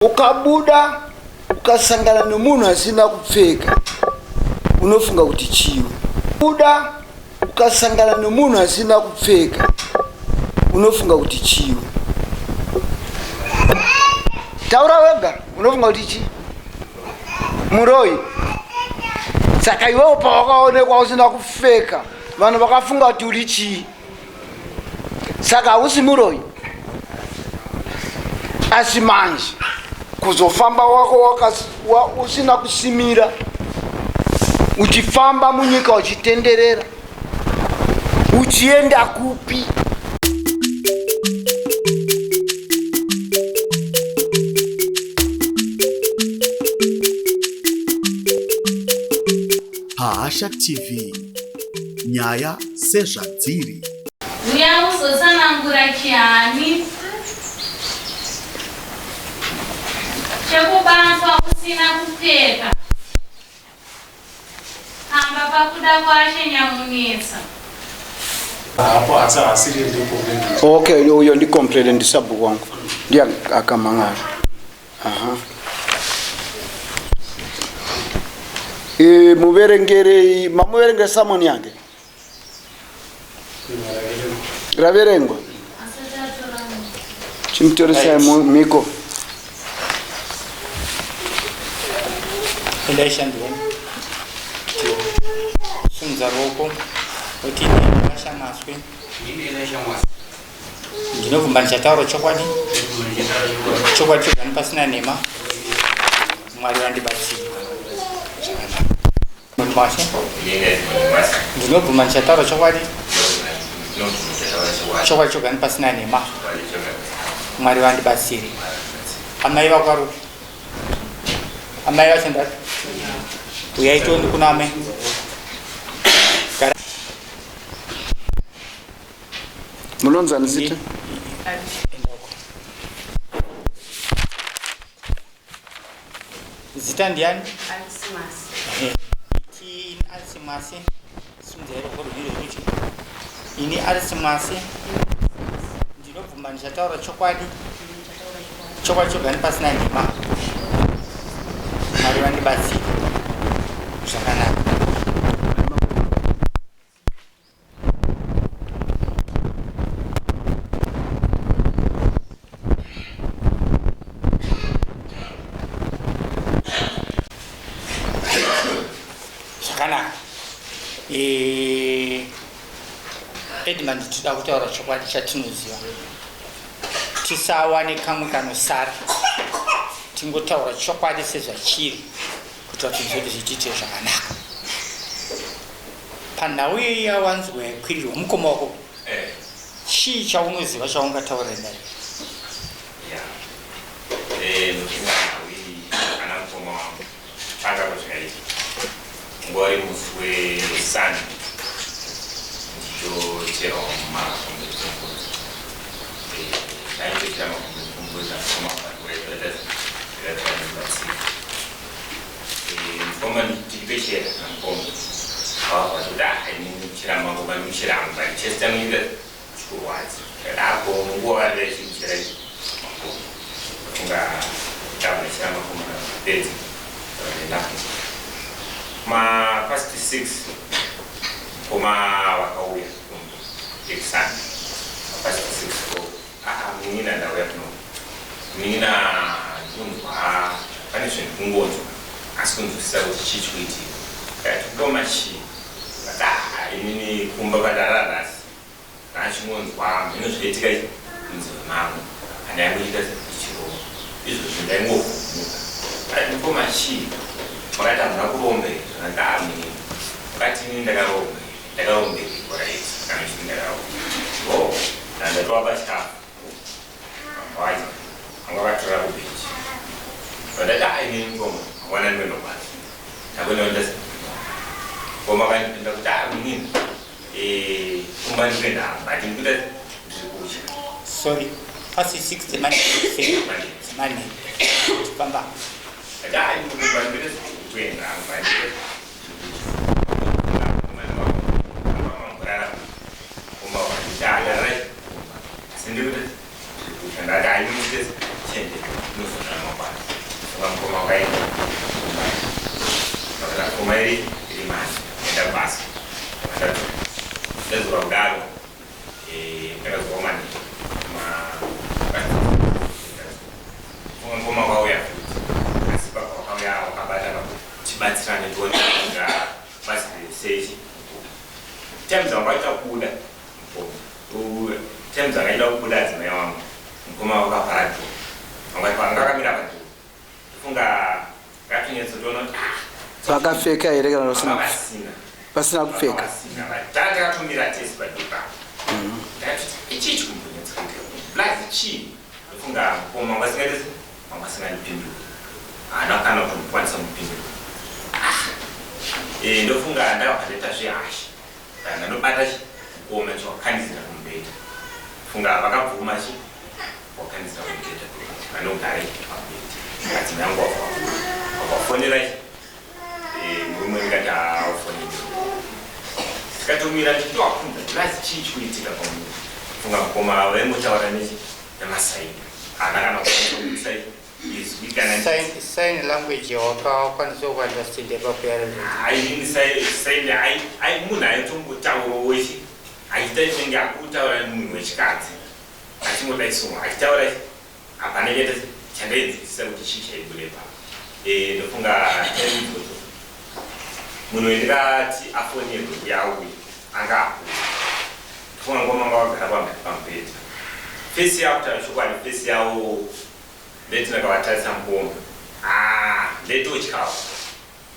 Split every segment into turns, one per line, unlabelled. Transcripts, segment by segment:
Ukabuda ukasangana nomunhu asina kupfeka unofunga kuti chiwe. Buda ukasangana nomunhu asina kupfeka unofunga kuti chiwe. Taura wega unofunga kuti chi? Muroyi. Saka iwewe pawakaonekwa usina kupfeka vanhu vakafunga kuti uri chi? Saka hausi muroyi. Asi manje kuzofamba wako usina kusimira, uchifamba munyika uchitenderera, uchienda kupi?
Hasha TV nyaya sezvadziri.
Ouya uzosanangura chiani chekubatwa usina kupfeka, hamba pakuda kwashe nyamunetsa.
Hapo asa asiri ndipo.
Okay, uyo ndi complain ndisabu wangu. Ndiya akamangara. Aha. Muverengere mamuverengere samoni yange. Raverengwa. Chimtoresa miko.
Election ndiye sunza roko kuti ndashamaswe ndinovumbanisha tauro chokwadi chogani pasina nema mwari vandibatsira mumashe ndinovumbanisha tauro chokwadi chogani pasina nema mwari vandibatsira. Amai vakwarupi amai vachendati Ouya ndi kuna amai
Mulonza nzita
zita ndiani iti alisimasi sunzero kodo hiro kuti ini alisimasi ndinovumbanisha taura chokwadi chogani pasina nema mwari vandibatsira zvakanaka. Zvakanaka. Edmund tinoda kutaura chokwadi chatinoziva, tisawane kamwe kanosara, tingotaura chokwadi sezvachiri kuti zvinhu zviite zvakanaka. Panhau yawanzwa yakwirirwa mukoma wako chii chaunoziva chaungataura naye?
ngori musi wesani ndichochera makombekombo ndaitochera makombekombo zvakomaaaaaaaabatsira mukoma ndipechera namukoma avatoda hainichiramba ngoma ndichiramba ndichesitamuita chikurwadzi kadako nguva rechimuchera makoma kunga tamunachira makoma pedzi nako ma past 6 koma wakauya ekisana past 6 munina ndauya kuno munina ndunzwa pane zvinhu kungonzwa asi kunzwisisa kuti chii chikuitika kati kudoma chii kata inini kumba padararasi nachingonzwa mhino zvinoitika munzira mangu kana yangoita ichiro izvo zvindaingovhumuka kati mukoma chii makati hamuna kurombe zvandaamini makati ini ndakarombe right kana chii ndakarombe ndandatova pachikafu waja anga vatora kubechi vandati aine ngoma mangwana ndinondokwazi ndakondaondasa ngoma kandipinda kuti munini kumba ndikuenda hamba ndikuita zvirikucha
sorry pasi 6 mani pamba
ndai kumba ndikuita kuenda hamba ndikuita kumba ndikuita sindikuita zvirikucha ndati aine chende nozona mangwana Mukomana kai. Pada komai di mana? Ada bas. Ada. Ada orang kada komani. Ma. Mukomana Ouya. Asipa kwa Ouya wakabata na chibatsirane tuonanga basi seji. Temza waita kuda. Temza ngaida kuda zime wangu. Mukomana wakaparatu. Ngaka mira bantu. Funga gatunyezo dono.
Vakapfeka here kana vasina vasina kupfeka.
Tata katumira tesi paduka. Ichi chikumbunetsa blazi chi. Funga koma vasingaitesi vasinga lipindu. Ana kana kukwanisa mupindu. Ndofunga ndavakadeta zvehashi. Kana ndobata kuoma chakakandizira kumubhedha. Funga vakabvuma chi wakandizira kumubhedha. Vanogare pamubhedha. Kadzimai yangu wakafonera murume ndikati afonera. Tikatomira ndowakunda blazi chii chikuitika pamunhu. Funga mukoma vaingotaura nemasaini. Ana kana kuisa izwi kana
sign language wakakwanisa kuunderstand paparent.
Haini saini ai munhu aitombotaura weshe. Achiita senge akutaura nemunhu wechikadzi. Achimbodaiswa achitaura hapana chete chandadzidzisa kuti chii chaibulepa. Ndofunga chaizvozvo munhu ndikati afonerwe yawe anga akura. Funga ngoma wagara pamubhedha. Fesi yavo kutaura chokwadi, fesi yavo ndetindakavatarisa mukoma. Ndetotyawo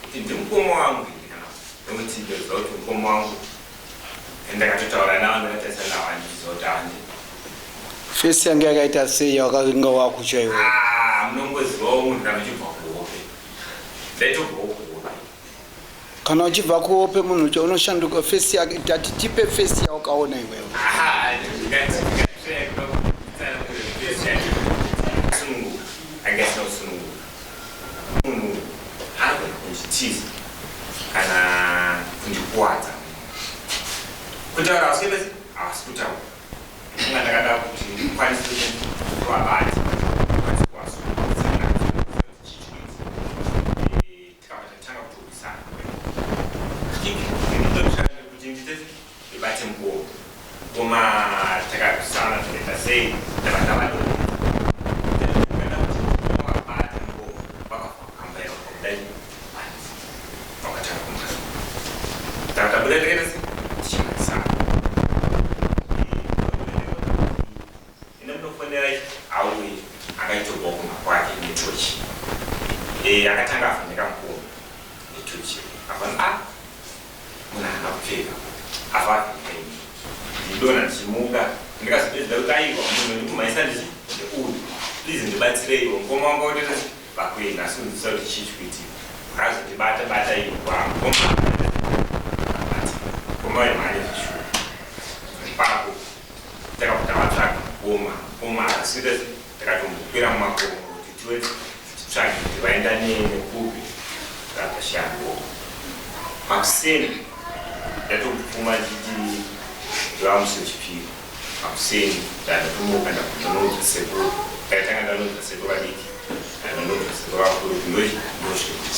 kuti ndimukoma wangu kana nokuti ndoziva kuti mukoma wangu ndakatotaura navo ndakatarisa navo handiziva kuti handi.
Fesi yange yakaita sei wakanga wakuchaiwa?
Munongozivawo munhu kana uchibva kuhope. Ndaitobvawo kuhope.
Kana uchibva kuhope munhu ucho unoshanduka fesi yake. Tati tipe fesi yawakaona iwewe. Munhu anogona kundichitiza kana kundikuwadza. Kutaura hausiendesi hausi kutaura. Funga ndakada kuti ndikwanise kuvabata. Tikabatanga kutovisana. Ndinoshanda kuti ndibate mukoma. Koma takabvisana tikaita sei ndabata vadoko. Akatanga afanira mukoma netochi afana munhu akapfeka afafika ndidona ndichimuka ndikazopedza kuti aiwa munhu ndikumaisa ndisi ndeuyu please ndibatsireiwo mukoma wanga utete vakuenda asi ndizisa kuti chii chikuitika akazotibata iwa mukoma mukoma imhanye zvishuu ipapo takabuda vatsvaga mukoma akasiresi takatombokwira mumakomo kuti tiwe tsvagi kuti vaenda nekupi rakashango makuseni ndatopfuma nditi ndivamusi wechipiri makuseni ndatatomuka ndakundonodza sekuru taitanga ndanodza sekuru vadiki ndanodza sekuru vakuru ndosvika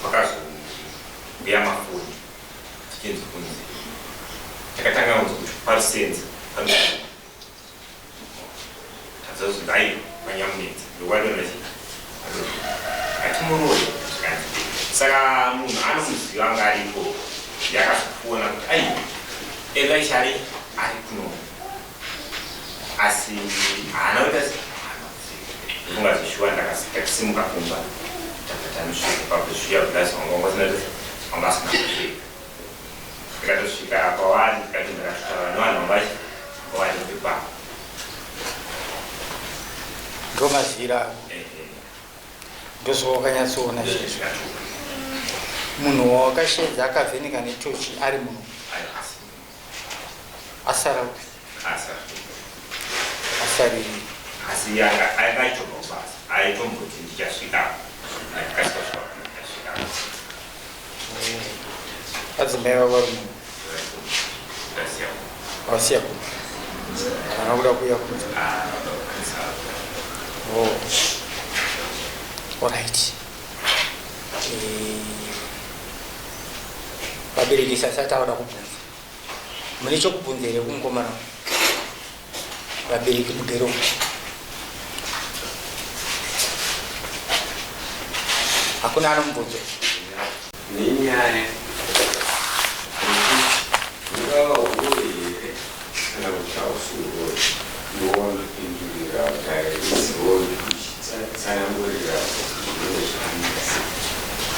pakazobhuya mafoni tichinzi kunzi takatanga kunzi kuti parisenza tadzakuzi ai panyamunedza ndokwadonai atimurori saka munhu anomuziva anga aripo yakazopona kuti ai elashari ari kuno asi haana kuita ndofunga zvishuwa ndakasimuka kumba takatanusvika pakuzviya kudasi wanga asina kusvika ndikatosvika pavari ndikati ndakatotaura nevanhu vangu vachi pavari pepapo
ndomazivira ndozvo wakanyatsoona zvezvo. Munhu wakashedza akavheneka netochi ari munhu asara asari
asi yanga akaitoba basa aitomboti ndichasvika ndikasvika
adzimai vavo vari munhu wasiya kuma kana kuda kuya kuti Alright. Vabereki sasa taura kubvunza. Mune chokubvunza here kumukomana? Vabereki mugero. Hakuna anomubvunza.
Ninyaya.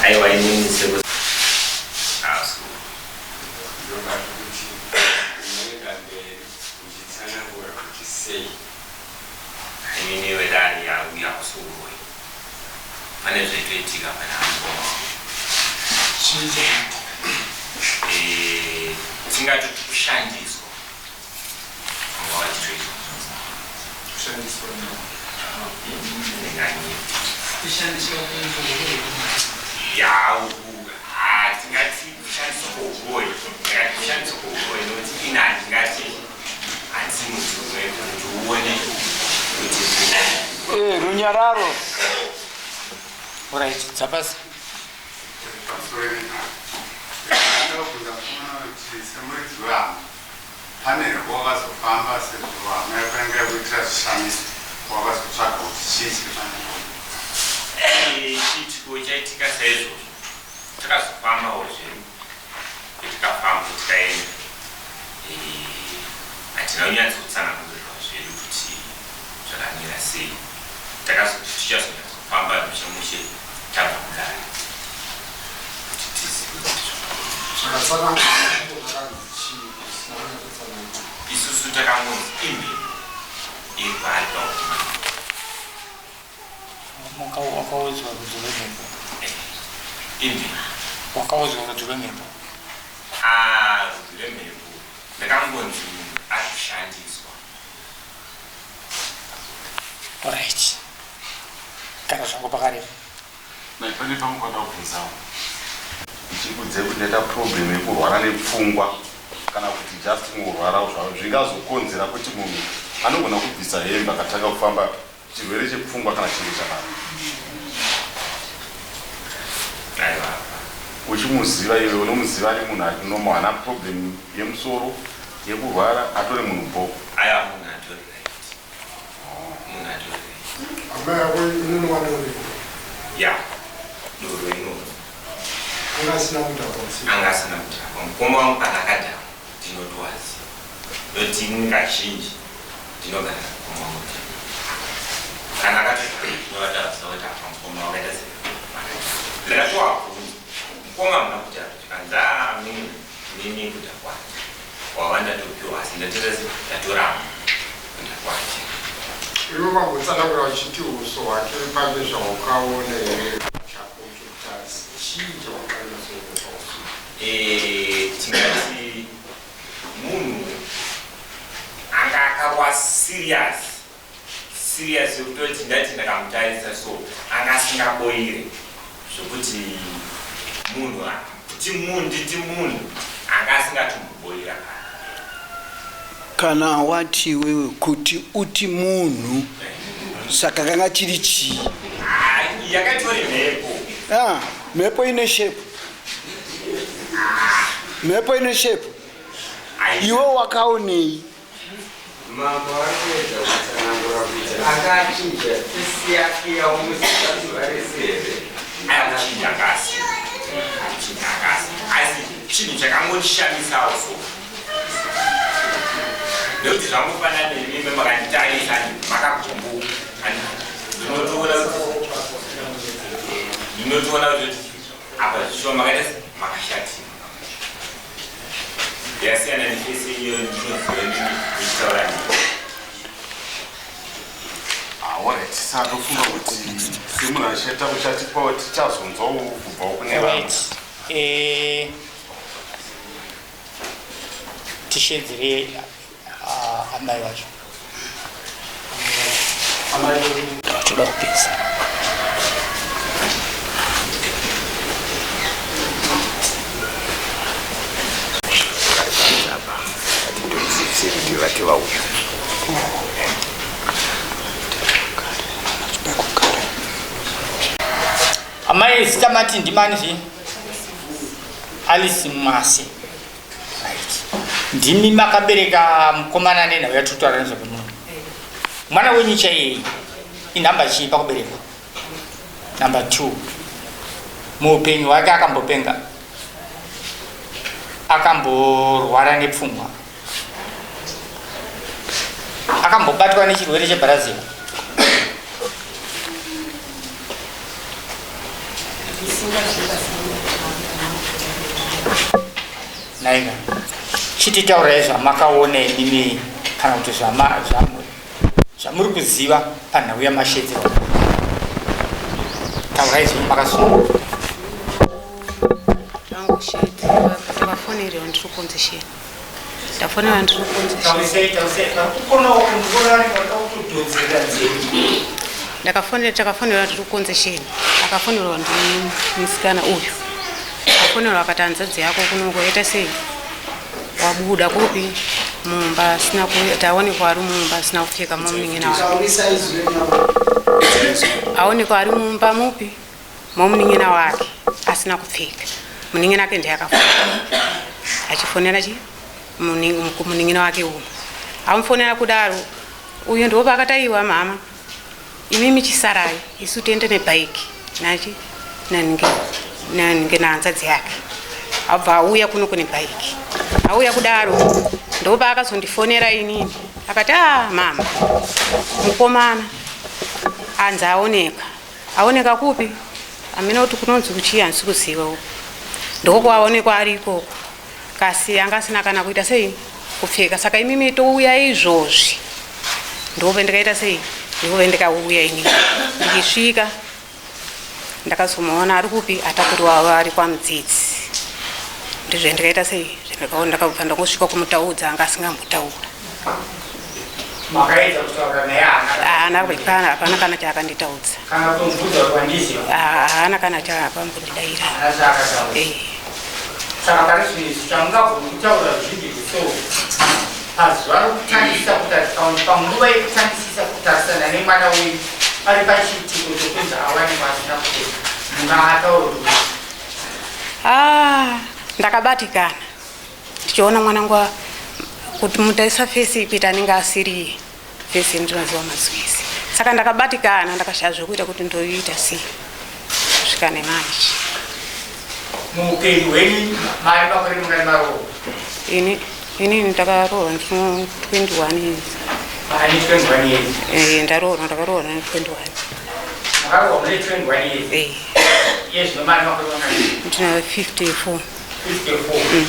Aiwa inini sebo asu inini wedani ya uya kusubuhi pane zvaitoitika pana ngoma tingati kushandiswa ngoma tichoita kushandiswa kushandiswa ya tingati kushandiswa kwogoyi ngati kushandiswa kwogoyi nokuti inani ngati hanzi muntu kuti uone kuti
runyararo.
Alright, zapasi.
Pane wakazofamba sezvivana yakange kuitira zvishamisa wakazotsvaga kuti chii
chitiko chaitika saizvozvo takazofambawo zvedu etikafamba tikaenda hatina kunyatsotsanangurira zvedu kuti zvakamira sei takazoti tichazonyatofamba mushe tabva Kudare kuti tizive isusu takangonzi imheni iri paari paukuma
Wakaudzwa kuti wemhepo.
Imheni
Wakaudzwa kuti wemhepo.
Wemhepo ndakangonzi munhu ari kushandiswa.
Alright. Kana zvangu pakareba.
naipane pamukada kubvunzawo ichikudze kuti ndaita problem yekurwara nepfungwa kana kuti just ngorwara zvavo zvingazokonzera kuti munhu anogona kubvisa hembe akatanga kufamba chirwere chepfungwa kana chinhu chakaro
Aiwa
uchimuziva iwe unomuziva ari munhu ari normal haana problem yemusoro yekurwara atori munhu bhoko
aiwa munhu atori right munhu atori right
amai yako inonwana uri
ya doro inono
angasina kutakosi
angasina kutapa mukoma wangu kana akadhama ndinotowazi noti inini kazhinji ndinogara mukoma wangu kana akatoinovataza kuti apa mukoma wakaita ndakatowabvunza mukoma muna kuti tikanza nini kutakwati wawandatopiwa asi ndatorese ndatorama ndakwati
iwe vangotsanangura uchiti uso hwake pane zvawakaona here chako chokutasi chii chawakanyatsokupa
tingati munhu anga akawa serious yekutoti ndati ndakamutarisa so anga asingaboire zvokuti munhu nditi munhu anga asingatomboboira
kana wati wewe kuti uti munhu saka kanga chiri chii?
yakatori mhepo
mhepo ine shepu mhepo ine shepu iwe wakaonei?
Mambo akuedza kutsanangura kuti akachinja isi yake yaumusiazuvaresere
achinja asi chinhu chakangoshamisawo so nekuti zvangofanana nemime makanditarisa makagumbuka ndinotoona kuti apa zvishuwa makaita makashatira yasiyana nefese iyo ndinoziva ndichitaura
alright satofunga kuti semunhu achiita kuchatipawo tichazonzwawo kubvawo kune vamwe
tishedzere amai vacho toda kupesa
Vake Ouya.
Amai sitamati ndimani zvi Alice Masi. Ndimi makabereka mukomana nenhau yatutaura nezvekuno. Mwana wenyu chaiye inhamba chii pakuberekwa? Number 2. Muupenyu hwake akambopenga. Akamborwara nepfungwa. Akambobatwa nechirwere chebharazil. Naina. Chititaurai zvamakaona imimi kana kuti zvamuri kuziva panhau yamashedzero. Taurai zvino makasunga.
Ndafonera ndiri kukonzesheni. Ndafonera ndiri kukonzesheni. Takafonera ndiri kukonzesheni. Akafonerwa ndimusikana uyu. Akafonerwa akati hanzvadzi yako kunongoita sei? Wabuda kupi? Mumba asina taonekwa ari mumba asina kupfeka momunin'ina wake. Aonekwa ari mumba mupi? Momunin'ina wake asina kupfeka. Munin'ina wake ndiye akafonera. Achifonera chi? Munin'ina wake uyu. Amufonera kudaro. Uyu ndiwo pakataiwa mama. Imimi chisarai isu tiende nebike nachi nange nahanzvadzi yake. Abva auya kuno kune bike. Auya kudaro ndo paakazondifonera inini. Akati mama mukomana anza aoneka. Aoneka kupi? Amina kuti kunonzi kuchiya ndisi kuziva uko. Ndiko kwaonekwa ari ikoko. Kasi angasina kana kuita sei kupfeka. Saka imimi touya izvozvi. Ndiko ndikaita sei? Ndiko ndikauya inini. Ndichisvika ndakazomuona ari kupi? Atakuri wava ari kwamudzidzi. Ndizvo ndikaita sei? Ndakabva ndangosvika kumutaudza anga asingambotaura.
Makaedza kutaura naye
haana hapana kana chaakanditaudza.
Kana kumubvunza kuti wandiziva?
Haana kana chaakambondidaira.
Saka parizvizvi chamungagona kutaura zvizhinji so pazuva rokutangisa panguva yekutandisisa kutarisana nemwana uyu ari pachiitiko chokunzi awanikwa asina kupfeka mungaataura
ndakabatikana ndichiona mwanangu kuti mutaisa fesi kuita anenge asiriye fesi ndinoziva mazwisi. Saka ndakabatikana ndakashaya zvokuita kuti ndoita sei kusvika nemanje.
Muupenyu hwenyu mari makore mungani marohwa?
Inini ndakarohwa ndino 21 years.
Ani 21 years?
Ndakarohwa na 21.
Makarohwa mune 21 years? Yezvino mari makore mungani?
Ndina 54.
54.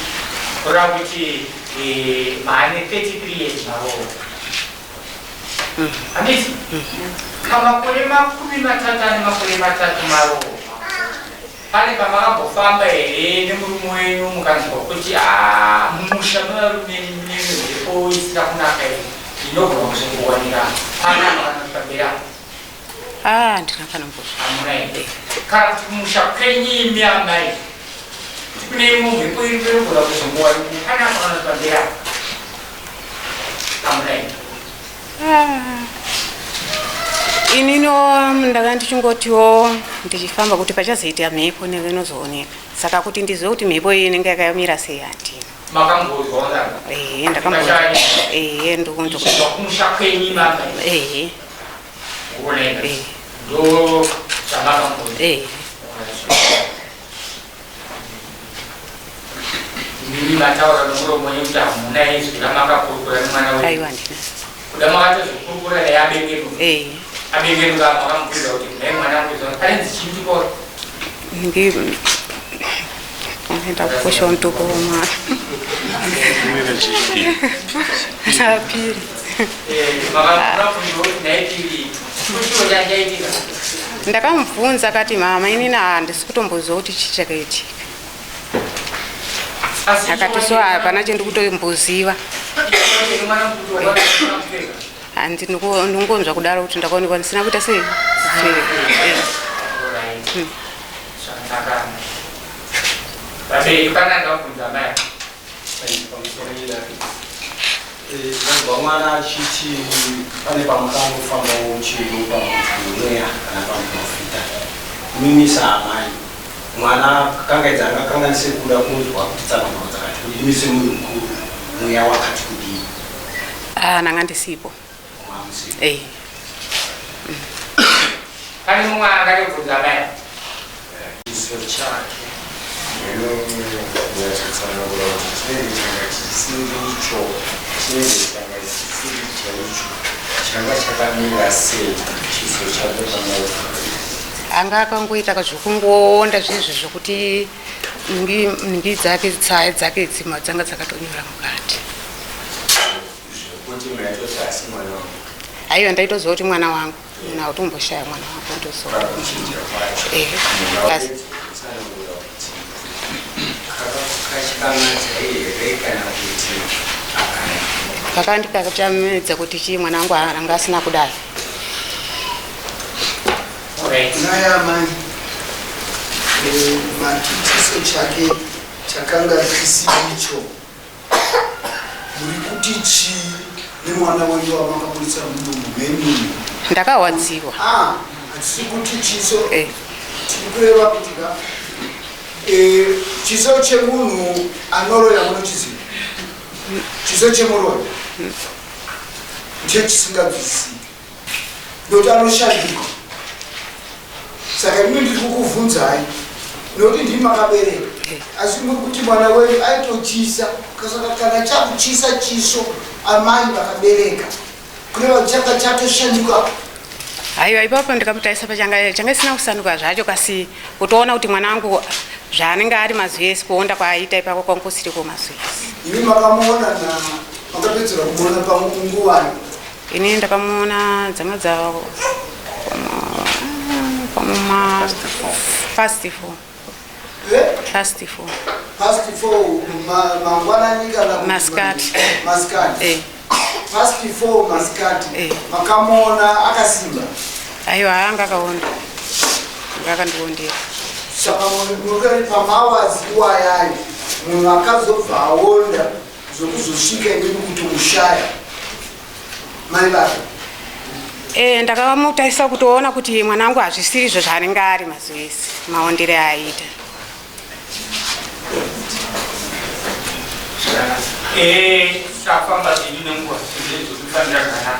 Kureva kuti mane 33 years marohwa. Handiti? Kamakore makumi matatu ane makore matatu marohwa. Pane pamakambofamba here nemurume wenyu mukanzwa kuti mumusha muvarume mhepo isina kunaka here inogona kuzongowanika pana pakanopambera?
Handina kana mbozva.
Hamuna here? Kana kuti kumusha kwenyu imi amai kuti kune imwe mhepo iri inogona kuzongowanika pana pakanopambera? Hamuna here?
Inino ndanga ndichingotiwo ndichifamba kuti pachazoita mhepo inozooneka. Saka kuti ndizive kuti mhepo iyi inenge yakamira sei handina.
Makambozwa ndanga?
Ndakambozwa. Ndokuzwa
kumusha kwenyu imi amai? Kuoneka. Ndo chamakambozwa? Mimi mataura nomuromo wenyu kuti hamuna izwi ramakakurukura nemwana wenyu?
Aiwa ndina.
Kuda makatozokurukura naye abengenuka? Abengenuka makamubvunza kuti naye mwana wangu parinzi chii chikoro?
Ndaenda kukosha mutupo womwana. Apiri.
Makamubvunza kuti naye piri kuchiro chachaitika?
Ndakamubvunza akati mama inini handisi kutomboziva kuti chii chakaitika. Akati so hapana chandikutomboziva. Handi ndingonzwa kudaro kuti ndakaonekwa ndisina kuita sei.
Mwana achiti pane pamukambo famba uchiro pamuya kana pamufita. mimisa amai mwana kangaidza angakanganise kuda kunzwa kuti tsananguro dzakati uyimise muviri mukuru mweya wakati kudii
nanga ndisipo
pane mumwe angatibvunza naye
chiso chake inonyatotsanangura kuti chinenge changa chisiri icho chinenge changa chisiri chaicho changa chakamira sei chiso chake pamauka
anga akangoita zvokungoonda zvezvo zvokuti nhumbi dzake tsaya dzake dzima dzanga dzakatonyura mukati
zvekuti maitoti asi mwana wangu
aiwa ndaitoziva kuti mwana wangu nautomboshaya mwana wangu ndozoa kakandikachamedza kuti chii mwana wangu anga asina kudai
naya mai chiso chake chakanga chisiricho muri kuti chii nemwana wenyu wamakaburitsa mudumbu menyu
ndakawadziwa
hatisi kuti chiso tiri kureva kuti chiso chemunhu anoroya munochiziva chiso chemuroya ndechisingabvisiki ndokuti anoshandika saka imi ndiri kukubvunzai nokuti ndimi makabereka asi muri kuti mwana wenyu aitochisa kasaka kana chakuchisa chiso amai vakabereka kureva kuti changa chatoshanduka
aiwa ipapo ndikamutaisa pachanga isina kusanduka zvacho kasi kutoona kuti mwana wangu zvaanenge ari mazwi ese kuonda kwaaita ipako kwankusiriko mazwi ese
imi makamuona makapedzera kumuona panguvani
ini ndakamuona dzanga dza pamuma past 4 mangwanani kana maskati
past 4 maskati makamuona akasimba
aiwa anga akaonda ngakandiondera
saka munokari pamawazi iwayayo munhu akazobva aonda zvokuzosvika imimi kuti mushaya mai vake
ndakamutaisa kutoona kuti mwana wangu hazvisiri izvo zvaanenge ari mazwi ese maondere aaita
safamba zvinyu nenguva zvokufanira kana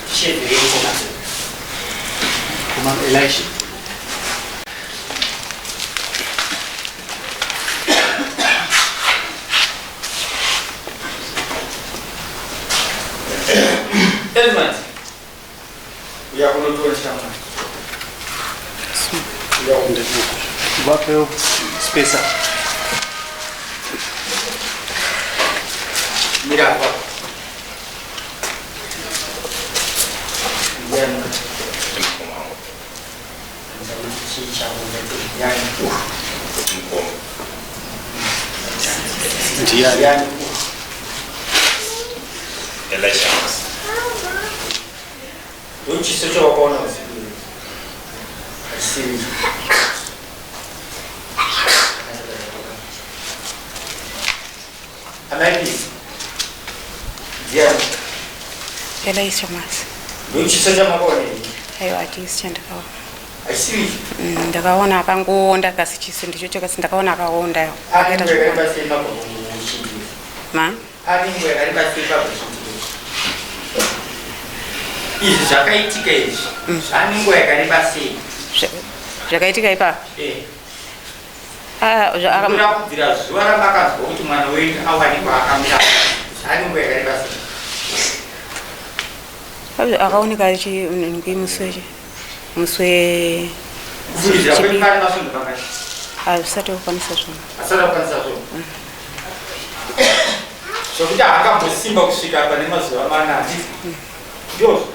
tichedzereko
kuma elisha
Edmund uyakunotoresha mwana
vapewo spesa
mirapa
ndiani
Elisha
ndochiso chawakaona usiku asiri anaiki ndiani
Elisha masi
ndochiso chamakaona
aiwa hatisi chandakaona
asiri
ndakaona akangoonda kasi chiso ndicho chakasi ndakaona akaonda ma
aningwe yakaribasepa izvi zvakaitika izvi zvaningwa yakareba sei
zvakaitika ipapo
akamira kubvira zuva ramakazwa kuti mwana wenyu awanikwa akamira zvaningwa yakareba sei
akaoneka muswe azvisati kukwanisa
zvino zvokuti hakambosimba kusvika pane mazuva mana ndizvo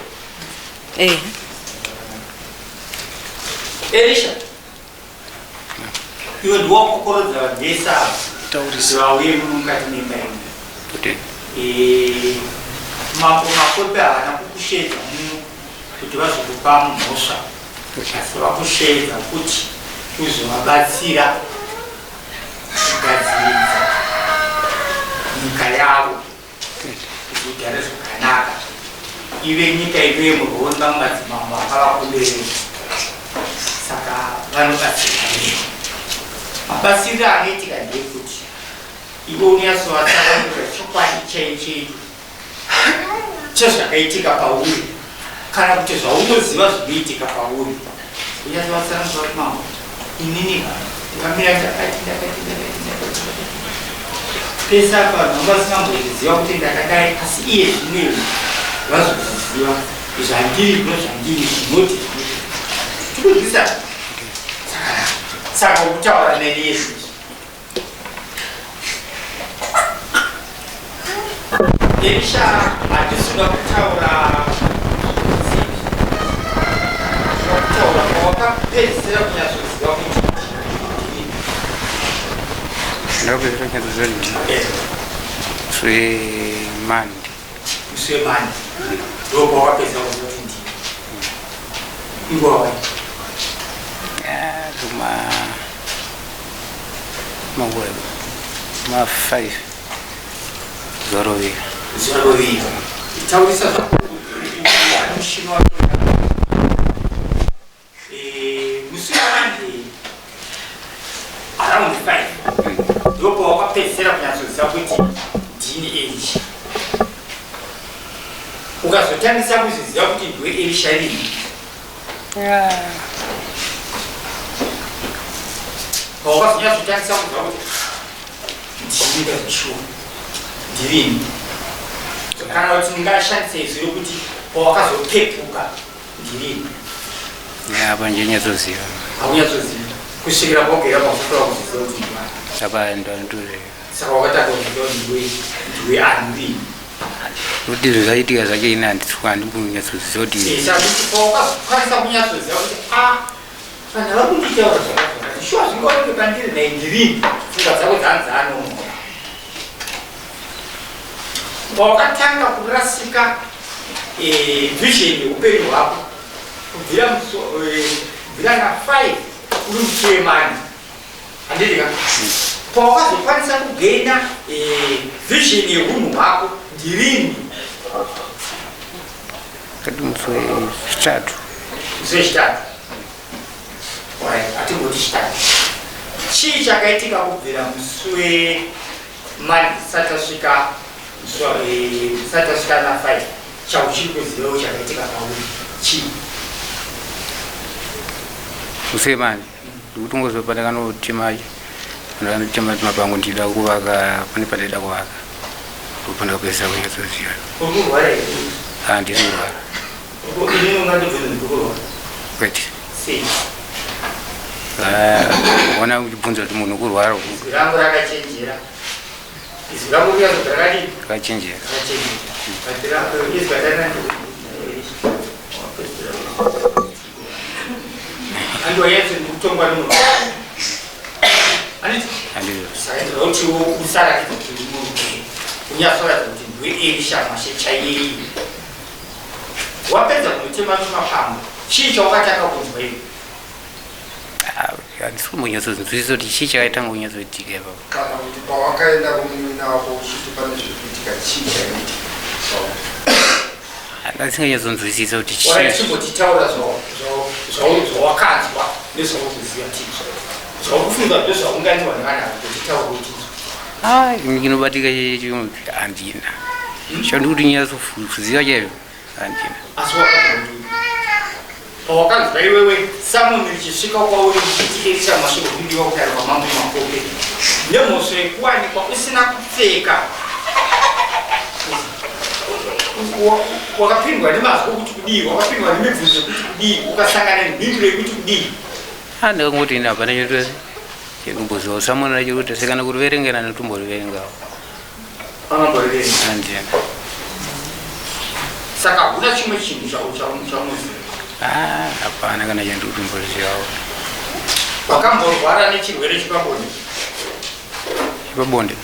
Elisha iwe ndiwakokorodza vagesa vauye mukati memba ino makope haana kukushedza muno kuti vazokupa mhosva asi vakushedza kuti uzovabatsira kugadziridza nyika yavo kuti igare zvakanaka ive nyika ive muronda mumadzimambo akavakubereka saka vanobatsira mabatsiro anoitika ndekuti iwe unyatsovatsanangura chokwadi chaichedu chezvakaitika pauri kana kuti zvaunoziva zvinoitika pauri unyatsovatsanangura kuti mambo inini ndikamira ndakati pesa vanhu vasingamboziva kuti ndakadai asi iye zvinei vazozviziva zvandiri zvandiri zvinoti tikuzvisa saka kutaura neni yesu Elisha hatisuna kutaura kwawakapedzisira kunyazoziva kuti
ndakupedzisira kunyazoziva kuti swemandi
ndokwawapedza kuziva kuti ndii ingwawai
ma 5 zorovira
taurisa mushini wacho musi wavandi around 5 ndopawakapedzisira kunyatsoziva kuti ndini Elisha ukazotangisa kuzviziva kuti ndiwe Elisha rini pawakazonyazotangisa kuziva kuti ndini kazvishuwa ndirini kana kuti ndingashandisa izvi rokuti pawakazopepuka ndirini
apa njenyatsoziva
haunyatsoziva kusvikira kwagera pakufura kuziziva kuti ndivani
apa ndandore
saka wakataka kuziva ndiwe ani
kuti zvaitika zvacho ine handikunyatsoziva kuti
sakuti pawakazokwanisa kunyatsoziva kuti vanhu vari kunditaura zvakazvakati shuwa zvingaoneke pandiri nai ndirini pfungwa dzako dzanzaanomo pawakatanga kurasika vision yeupenyu hwako kubvira na 5 uri musuemani handidika pawakazokwanisa kugenda vision yeunhu hwako ndirini
kati musi wechitatu
hatingoti chitatu chii chakaitika kubvira musi wemani satasvika na 5 chauchiri kuzivawo chakaitika pauri chii
musemani ndikutongozopandakanotimacho ndakanotima mapango ndida kuvaka pane pandaida kuvaka ndopanda kupedzisa kunyatsoziva
urkurwara
handisi kurwara
inini ungatobvunza ndikurwara
kwete ona uchibvunza kuti munhu kurwara
izwi rangu rakachenjera izwi rangu rikazobva rakadii
rakachenjera
andoyatso ndikutongwa nemunhu handizvautiwo kusarakidza kuti munhu unyatsoratidza kuti ndiwe Elisha mashe chaiyeyi wapedza kunotema mapango chii chawakataka kunzwa iwe
handisi kumbonyatsozinzwisisa kuti chii chakaitanga kunyatsoitika ipapo
kana kuti pawakaenda kumuina wako uchiti pane zvikuitika chii chaitika
ndasinganyatsonzwisisa kuti
chimbotitaura zvawakanzwa nezvaukuziva tizvo zvaukufunga ndozvaunganiwa nevanhu kutitaura kuti
inobatika chiyungu handina chandi kuti nyatsokuziva chaizvo handina
asi wakazauti pawakanzwa iwewe samoni richisvika kwauri richitikeresa masviko kundiwa kudare kwamambo makope nemhosvo yekuwanikwa usina kupfeka wakapindwa nemazwi okuti kudii wakapindwa nemibvunzo yekuti kudii ukasangana nemhinduro yekuti kudii
ndakangoti ine hapana chetose chekumboziva samoni chekuti sekana kuriverengera netomboriverengawo
angamboriverenga saka huna chimwe chinhu chamuziva
hapana kana chandikutomborizivawo
wakamborwara nechirwere chepabonde
chepabonde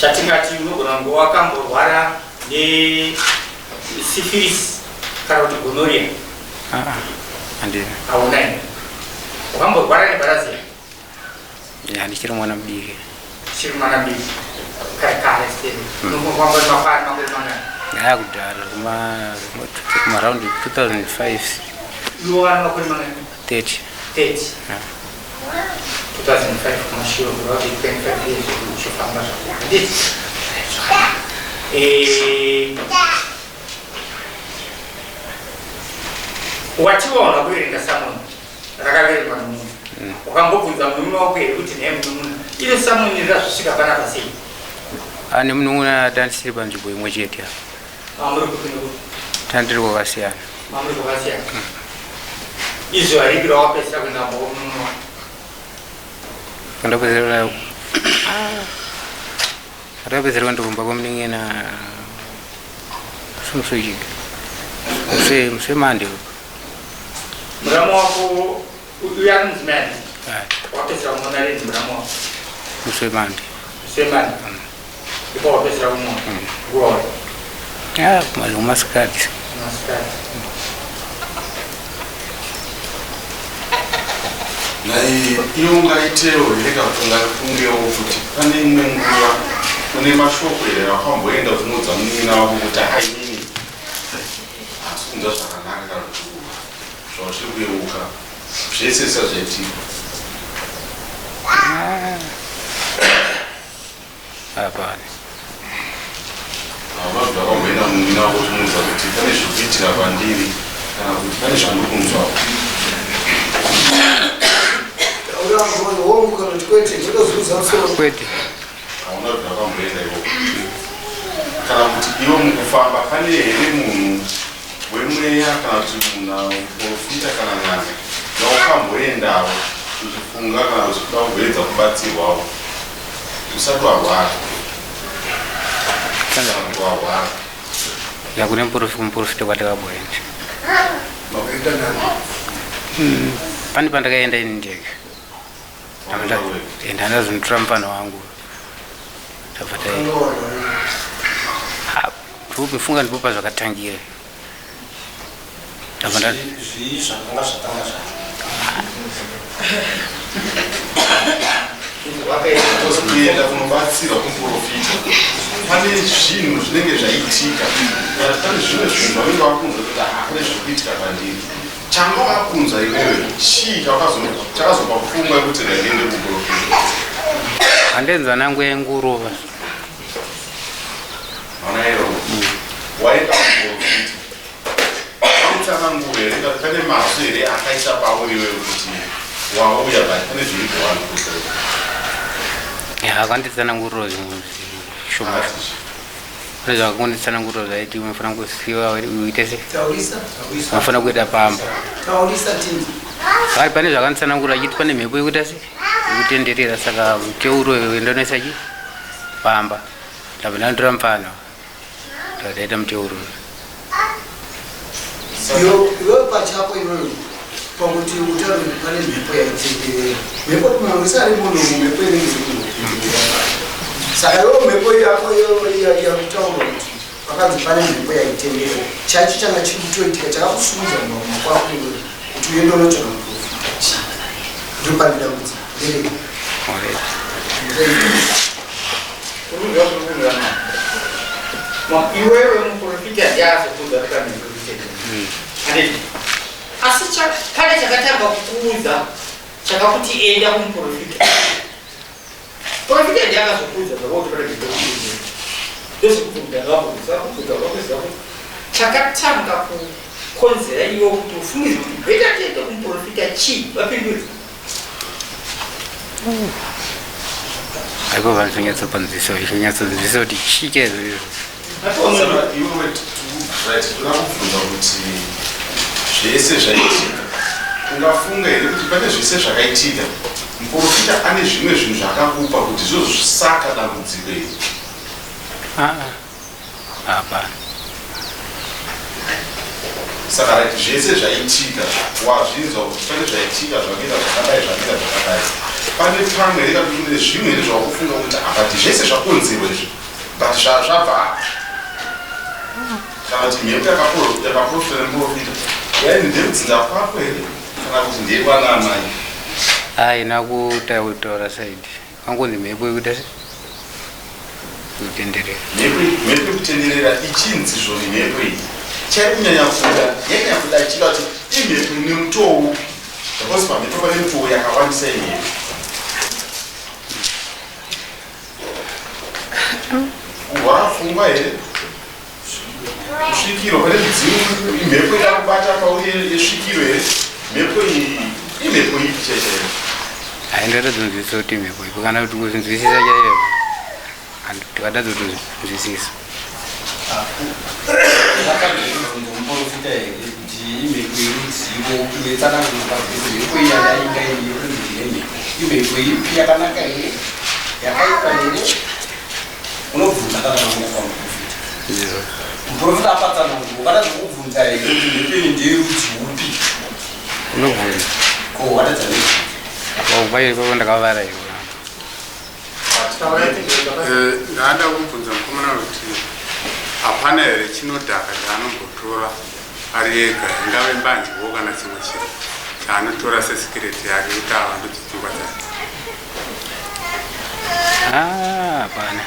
chatingati unogona kunge wakamborwara nesyphilis kana kuti gonorrhea
handina
haunai wakamborwara nebharazia
handichiri mwana mudiki
chiri mwana mudiki kare kwangori makwari makore mangani
kudhara kumaraundi 2005
iwana makore mangani
30
30 2005 kumashiwa kurati 25 years kuchofamba zvakadii watiwaona kuverenga samoni rakaverengwa nomunhu ukambobvunza munume wako here kuti naye munun'una ile samoni rirazvosvika panapa sei
ane munun'una tandisiri panzvimbo imwe chete
mamuri kupinda kuti
tandiri kwakasiyana
mamuri kwakasiyana izvo haripira wapesera kuenda munun'una
kandapedzerera ndapedzerera ndokumba kwamunengena simusochika musemande
muramu wako uyanzimani wapesera kumona renzi muramu wako
musemande
ipo wapesera kumona nguvawe
kumali kumasikati
nai iyo ungaitewo ireka kuti ungafungewo kuti pane imwe nguva kune mashoko here wakamboenda utinodza munina wako kuti hainini asi kunza zvakanaka kana kuti zvauchiri kuyeuka zvese sazvaitika
hapana
avabva vakamboenda munina wako utinodza kuti pane zvikuitira pandiri kana kuti pane zvandokunzwa
kwete
hauna kuti vakamboenda ivo kana kuti ivo mukufamba pane here munhu wemweya kana kuti muprofita kana n'anga yaukamboendawo uchifunga kana uchida kuedza kubatsirwawo usati warwara kana warwara
yakune muprofita kwatakabhoenda pane pandakaenda ini ndege ndandazonitora mufano wangu mifunga ndipopa zvakatangira
kuenda kunobatsirwa kumuprofita pane zvinhu zvinenge zvaitika kana pane zvimwe zvinhu vanenge vakunzwa kuti hakune zvikuitika pandiri changa vakunzwa iwewe chii chakazopa pfungwa yekuti ndaende kumuprofita
handenzwa nangu yenguruva
manaero waenda kumuprofita utsanangure here ngati pane mazwi here akaisa pauriwe kuti wauya bati pane zvirikuwani
akanditsananguriro zvimwe zvishoma pane zvakakunditsananguriro zvaiti unofana kusiwa uite se unofana kuita pamba vari pane zvakanditsanangurira achiti pane mhepo yekuita se yekutenderera saka muteuro wendonoisa chi pamba ndabva ndandora mufano ndaita muteuro
iwe pachako iwewe pakuti utaure pane mhepo yaitenderera mhepo kumangisa ari munhu mhepo inenge saka iwe mhepo yako yakutaura kuti pakanzi pane mhepo yaitenderera chacho changa chiri kutoitika chakakusumudza mumama kwako iwewe kuti uende unotsvaka muprofita chi ndopandida kuti
iwewe muprofita ndiazokudza asi pane chakatanga kukuudza chakakuti enda kumuprofita profita ndiakazokuudza chakatanga kukonzera iwo kuti ufungidze kuti bheta tiende kumuprofita chii vapindudza
aiko vanhu zvonyatsopanziso kuti chikezo izvo
iwewe tokubvunza kuti zvese zvaitika ungafunga here kuti pane zvese zvakaitika muprofita ane zvimwe zvinhu zvakakupa kuti zvozvisaka dambudziko iri
hapana
saka rati zvese zvaitika wazvinzwa kuti pane zvaitika zvakaita zvakadai pane pamwe rekati kune zvimwe here zvakufunga kuti akati zvese zvakonzerwa izvi but zvabva kana kuti mhepo yakaprofita nemuprofita yaini ndemudzinza kwako here kana kuti ndeyekwanamai
haina kutaura saidi angonzi mhepo yekuita se kutenderera
mhepo yekutenderera ichinzi zvoni mhepo iyi chari kunyanya kuda yanyanya kuda chiva kuti imhepo ine mutoo Suppose pamhepo pane mituwo yakawandisa imwe. Kurwara pfungwa here? Kusvikiro pane midzimu imhepo yakubata pauri yesvikiro here? Mhepo iyi imhepo ipi chaichaiyo?
Haindatadzonzwisisa kuti imhepo ipo kana kuti kuzvinzwisisa chaiyo tikatadzotozvinzwisisa.
Muprofita here kuti imhepo irudzivo kumetsananguka kuti mhepo iyi yadainga iyorinzire imhepo ipi yakanaka here yakaipa here unobvunza kana manga pamuprofita. Muprofita apatsananguka kana zvokubvunza here kuti mhepo iyi ndeyerudziupi
Unobvunza
ko wadadzane
pairi papo ndakavara ivo.
Ndada kubvunza mukomana kuti hapana here chinodhaka chaanogotora ari ega, ingave mbanjiwo kana chimwe chinhu chaanotora sesikireti yake kuti ava ndochipfungwa dzake?
Hapana.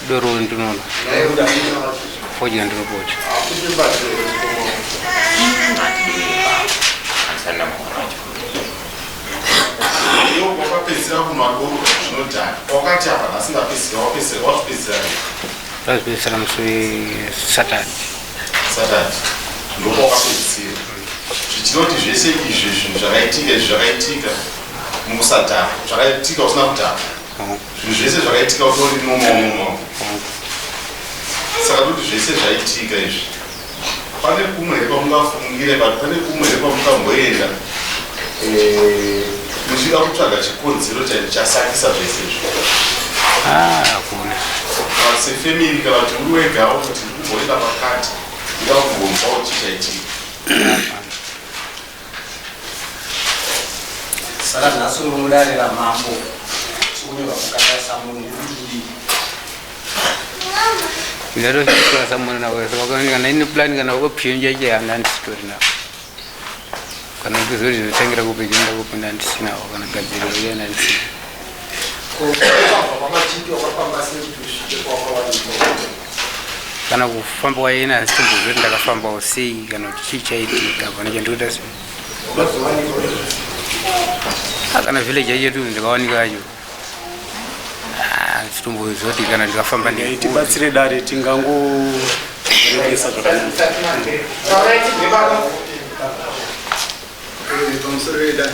Doro ndinono fodya ndinopocha.
Iwo wakapedzera kunwadoro zvinodhaka. Wakati apa asingapedzera wazvipedzera here?
Tazipedzera musi Saturday.
Saturday. Ndoko wakapedzera. Zvichiroti zvese izvi zvinhu zvakaitika musadhaka, zvakaitika usina kudhaka. Zvinhu zvese zvakaitika utori nomo. Saka kuti zvese zvaitika izvi. Pane kumwe here kwamungafungire, pane kumwe here kwamungamboenda muchida kutsvaga chikonzero chasakisa zvese izvi?
Hakuna.
Sefamily kana kuti uri wegawo kuti kumboenda pakati ida kumbonzwawo chichaitika?
saka nhasi unomudarira mambo chikunyorwa kukatasa munhu kuti
Ndatoshikira samuna nawe kana ine plan kana option yake handisitori nawo. Kana kuzoti zvitangira kupe chenda kupinda handisinawo kana gadziriro yena handisina. Kana kufamba wayena handisimbozoti ndakafambawo sei kana kuti chii chaitika pane chandikuita sei. Kana village yetu ndikawanika yacho zvitomboizoti kana ndikafamba
tibatsire dare tingangorekesa zvakanaka.
Pamusoro pedare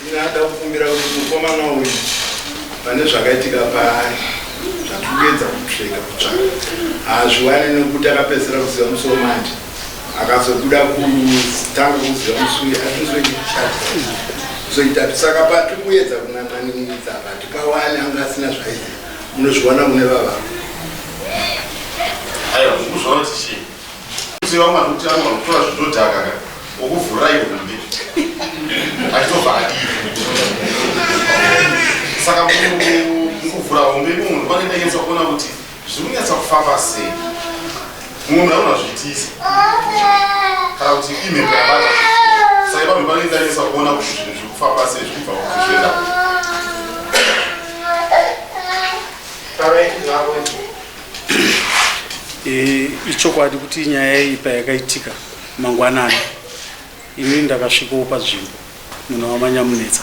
ndinoda kukumbira kuti mukomana uyu pane zvakaitika paari zvatikuedza kupfeka kutsvaka hazviwani nekuti akapedzera kuziva musoro manje akazobuda kutanga kuziva musuri atizoita saka patikuedza kunananimidza patikawani anga asina zvaiti munozviona mune vava
aiwa kuzvaona tichii kuziva mwana kuti anotora zvinodhaka okuvhura ihombe achitobva adii. Saka mukuvhura hombe munhu panendainatsa kuona kuti zviri kunyatsa kufamba sei, munhu anozvitisa kana kuti imhepo yabata. Saka pamwe panendainatsa kuona kuti zvinhu zviri kufamba sei zviri kubva kuzvenda.
Ichokwadi kuti nyaya iyi payakaitika mangwanani ini ndakasvikawo panzvimbo munhu wamanyamunetsa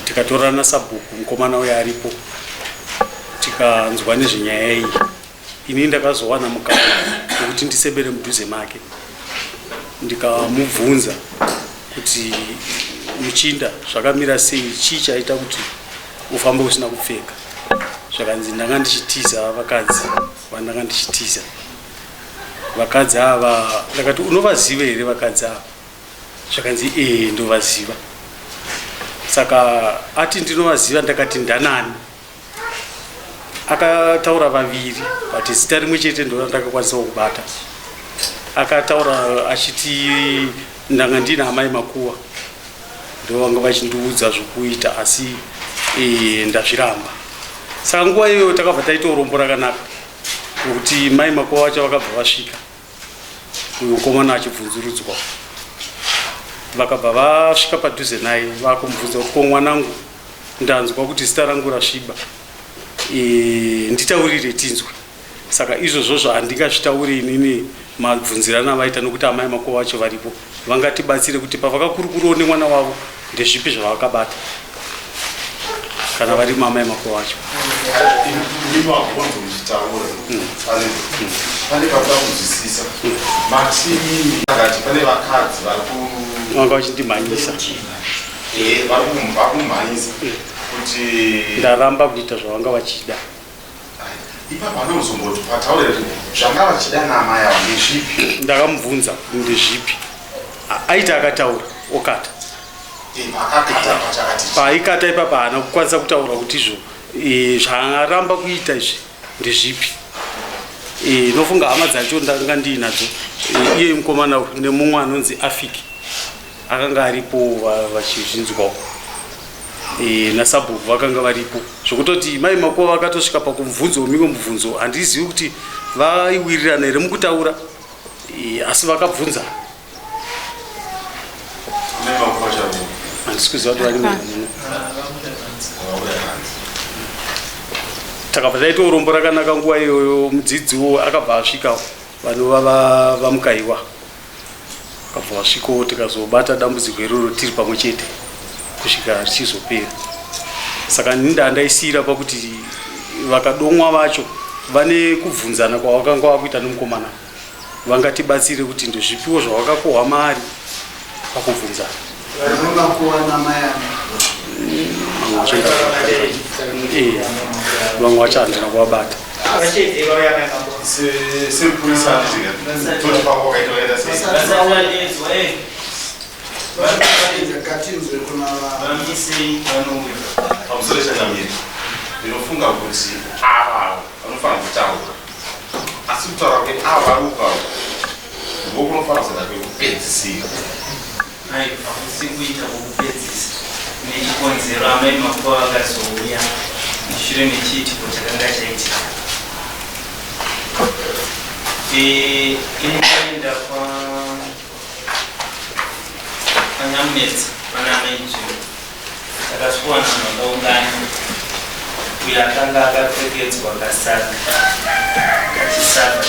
tikatorana sabhuku mukomana uyo aripo tikanzwa nezvenyaya iyi. Ini ndakazowana mukana wekuti ndisebere mudhuze make ndikamubvunza kuti muchinda zvakamira sei, chii chaita kuti ufambe usina kupfeka. Zvakanzi ndanga ndichitiza vakadzi vandanga ndichitiza. Vakadzi ava ndakati unovaziva here vakadzi ava? Zvakanzi ndovaziva. Saka ati ndinovaziva ndakati ndanani. Akataura vaviri but zita rimwe chete ndo ndakakwanisa kubata. Akataura achiti ndanga ndina naMai Makuwa ndo vanga vachindiudza zvokuita asi ndazviramba. Saka nguva iyoyo takabva taita urombo rakanaka kuti Mai Makuwa vacho vakabva vasvika uyu mukomana achibvunzurudzwa. Vakabva vasvika padhuze naye vakumubvunza kuti ko mwanangu ndanzwa kuti zita rangu rasviba nditaurire tinzwe. saka izvozvo handingazvitauri inini mabvunzirana vaita nokuti amai makuva vacho varipo vangatibatsire kuti pavakakurukurawo nemwana wavo ndezvipi zvavakabata kana vari mamai makuva vacho.
Pane vakuzwisisa matini akati pane vakadzi
vanga vachindimhanyisa
vakumhanyisa kuti
ndaramba kuita zvavanga vachida.
Ipapo anozomboti pataure kuti zvanga vachida naMai avo ndezvipi?
Ndakamubvunza ndezvipi, aita akataura okata. Paikata ipapa haana kukwanisa kutaura kuti izvo zvaaramba kuita izvi ndezvipi. Nofunga hama dzacho ndanga ndiinadzo, iye mukomana nemumwe anonzi Afiki akanga aripo vachizvinzwawo, nasabhuku vakanga varipo, zvokutoti mai makuva vakatosvika pakumubvunzo mimwe mubvunzo handizivi kuti vaiwirirana here mukutaura, asi vakabvunza. Handisi kuziva kuti vari takabva taita urombo rakanaka nguva iyoyo. Mudzidziwo akabva asvika, vanova vamukaiwa akabva vasvikawo, tikazobata dambudziko iroro tiri pamwe chete kusvika richizopera. Saka ndaisiyira pakuti vakadomwa vacho vane kubvunzana kwavakanga vakuita nomukomana, vangatibatsire kuti ndezvipiwo zvavakakohwa maari pakubvunzana. Vamwe vacho handina kuvabata.
Ndinofunga kuti ava vanofanira kutaura, asi kutaura kuti ava vari upawo ndokunofanira kuzoda kwekupedzisira.
Hakusi kuita kwokupedzisa nechikonzero amai makuva vakazouya mushure mechiitiko chakanga chaitika. Inoenda kwanyamunetsa pana amai nzvimbo takasvikowana vanhu vakaungana. Uyo akanga akapfekedzwa kasaga kachisaga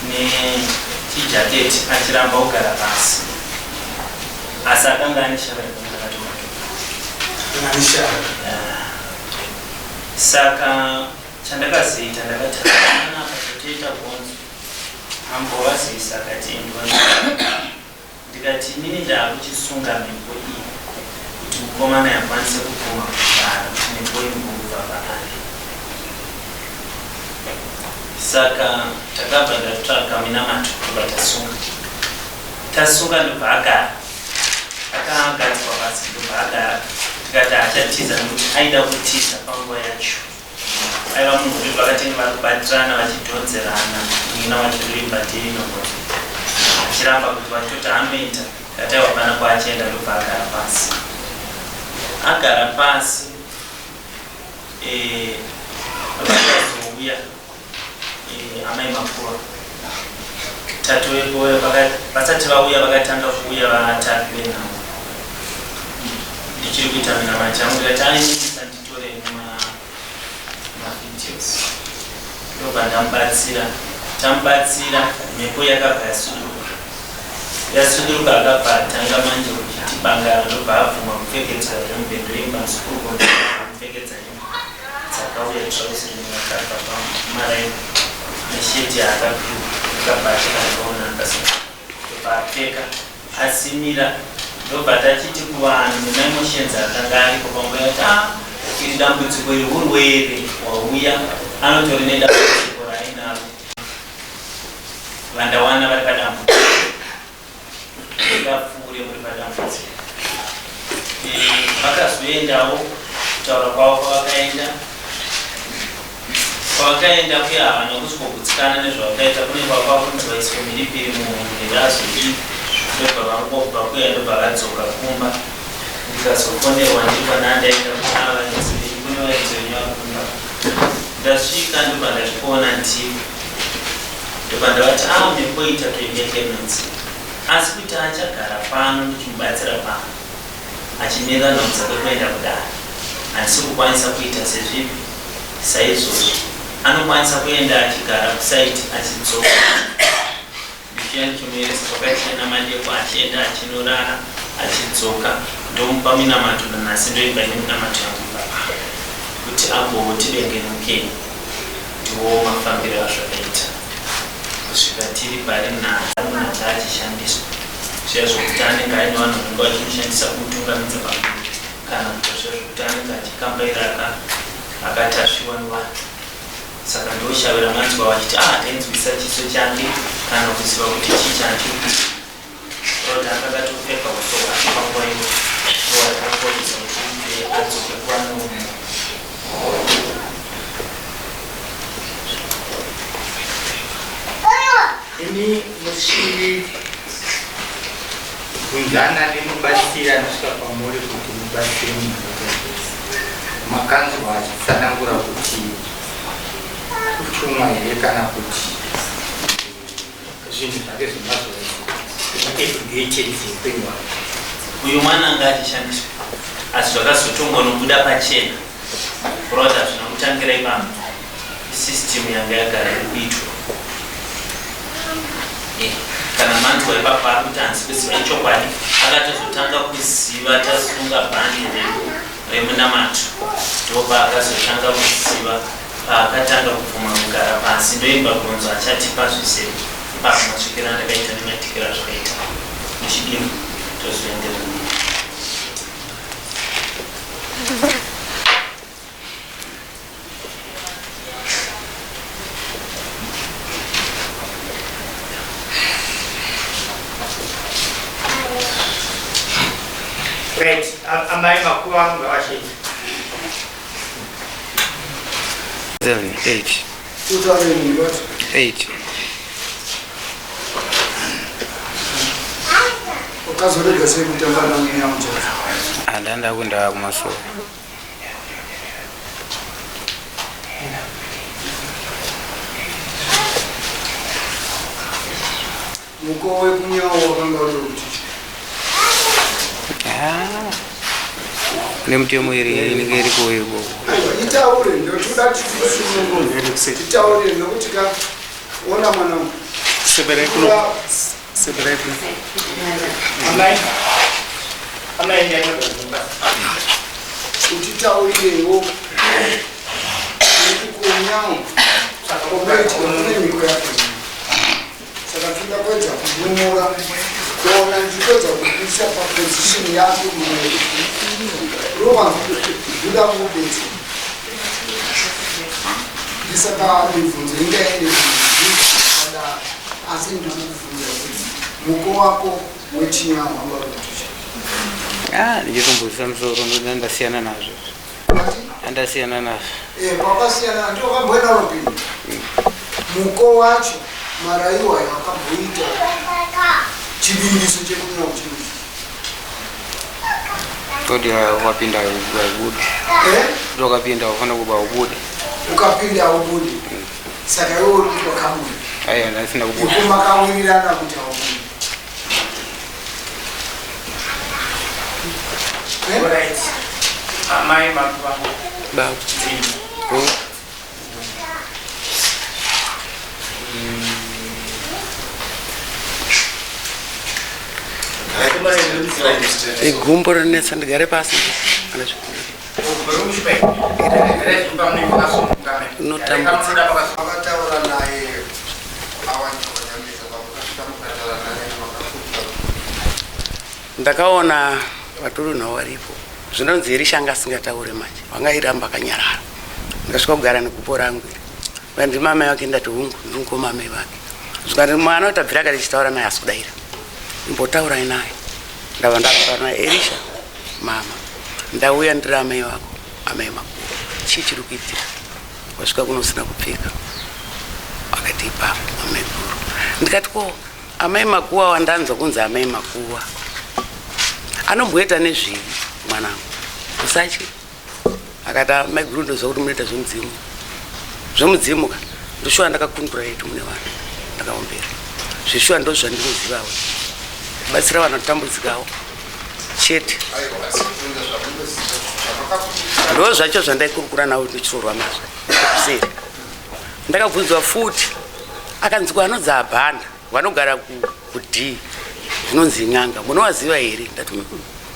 nechijaketi achiramba kugara pasi, asi akanga ane shaka yakati saka chandakazoita ndakataana pazotoita bvunzo ambovazivisa akati ndikati inini ndaakuchisunga mhepo iyi kuti mukomana yakwanise kuguma kugara kuti mhepo imubva paari. Saka takabva ndatsvaga minamato kubva tasunga ndobva agara, akagadzwa pasi ndobva agara. Tikati achatiza nokuti aida kutiza panguva yacho. Aiva munhu uri vakatenge vari kubatirana vachidhonzerana, mwina vachirimba ndeinogoti achiramba kuti vachitoti anoita. Tikati aiwa pana kwaachienda ndobva agara pasi. Agara pasi vakazouya amai makuva tatu vepo vasati vauya vakatanga kuuya vatatu venhau. Ndichiri kuita minama changu ndikati ainisa nditore mavideos ndobva tamubatsira. Mhepo yakabva yasuduruka akabva atanga manje kuchiti bangara ndobva abvuma kupfekedzwa zvemubhedho imba musukuru kupfekedza dzakauya trausi akabva pamaraini nesheti akabva achikazvaona ndobva apfeka asimira. Ndobva tachiti kuvanhu nemaemotions akanga aripo panguva yati iri dambudziko rehurwere wauya anotori nedambudziko rainaro vandawana vari padambudziko ngapfuure muri padambudziko. Vakazoendawo kutaura kwavo kwavakaenda kuya havana kusvogutsikana nezvavakaita. Kune kwakava kunzi vaiswe mhiripiri munherazoii ndobva vangobva kuya ndobva vadzoka kumba. Ndikazofonerwa ndikwanandaenda kunava kune vaizonywa kumba. Ndasvika ndobva ndazvikuona ndivo ndobva ndavati mhepo ita toimekemenzi, asi kuti achagara pano ndichimubatsira pano achimirira nhonza kwekuenda kudare handisi kukwanisa kuita sezvipi saizvozvo anokwanisa kuenda achigara kusaiti achidzoka ndichiya chimeresa kwakachena madeko achienda achinorara achidzoka ndomupa minamato nanhasi ndoimba ine minamato yangu baba kuti agouti ndiwo mafambiro azvakaita kusvika tiri pari nhasi achishandiswa zviya zvokuti anenge aine vanhu vanenge vachimushandisa kumutungamidza pamuri kana kuti zviya zvokuti anenge achikambaira akatasviwa nevanhu saka ndoshavira manzwa vachiti tainzwisa chiso change kana kuziva kuti chii chandiuti kuti akakatopfeka kusoka panguva iyo ndoatakodisa kuti adzoke kuvanhu
ini muchibvunzana nemubatsiri anosvika pamuri kuti mubatsiri munhu makanzwa achitsanangura kuti kutumwa here kana kuti zvinhu zvake zvemazoeedugechedzi upenyu hwake
uyu mwana anga achishandiswa asi zvakazotongwa nobuda pachena kurauti hazvina kutangira ipano sisitemu yanga yagara iri kuitwa kana manzwa ipapo ari kuti hanzi kuziva ichokwadi akatozotanga kuziva tasunga bhandi remunamato ndopa akazotanga kuziva paakatanga kubvuma kugara pasi ndoimba kunzwa achatipa zvise pakumasvikira ndakaita nematikira zvakaita muchidini tozoenderera
Right, amai makuwa ngawashini
7, 8. 8.
Ukazorega sei kutamba namwe nhau?
Andanda kwenda kumasoro.
Muko wekunyau wakanga uri kuti
nemutemo iri inenge iri kuweko
itaure ndotoda titaure nokuti ona mwanangu utitaurirewo nekukunyau komeitianemiko yake saka tinoda kuedza kunyora kuona ndikwedza kuisa papozishini yako mumweri roma ndoda mubeti ndisaka mibvunzo ingaende ada asi ndikubvunza kuti muko wako wechinyau wanga rukutisha
ndichitombozisa musoro ndandasiyana nazvo andasiyana nazvo
kwakasiyana ndokamboenda ropini muko wacho maraiwa yakamboita chivimbiso chekunyau chii
todi wakapinda ubude wakapinda wafana kuba ubude
ukapinda ubude saka iwe uri kuti wakamuri
aya ndasina kubude
ikumakawirana kuti aubude
Alright. Amai makuwa
baba igumbo rinetsa ndigare pasi
Makataura naye
ndakaona vatori nhau varipo zvinonzi irishanga asingataure manje vanga iramba akanyarara ndasvika kugara negumbo rangu iri ndimamai vake ndati hungu ndinkomamai vake zvikati mwana kuti abvira kati chitaura naye asi kudaira imbotaurai naye ndava ndakataura naye erisha mama ndauya ndiri amai vako amai makuru chii chiri kuitika wasvika kuno usina kupfeka akati ipapo amai guru ndikati ko amai makuwa wandanzwa kunzi amai makuwa anomboita nezvivi mwanangu usatyi akati amai guru ndoziva kuti munoita zvemudzimu ka ndoshuwa ndakakundura yetu mune vanhu ndakaombera zveshuwa ndo zvandinozivawo batsira vanhu kutambudzikawo chete ndo zvacho zvandaikurukura nawo ndichitorwa mazvo kuseri
ndakabvunzwa futi akanzi kwanodza bhanda vanogara kudhi zvinonzi n'anga munowaziva here ndati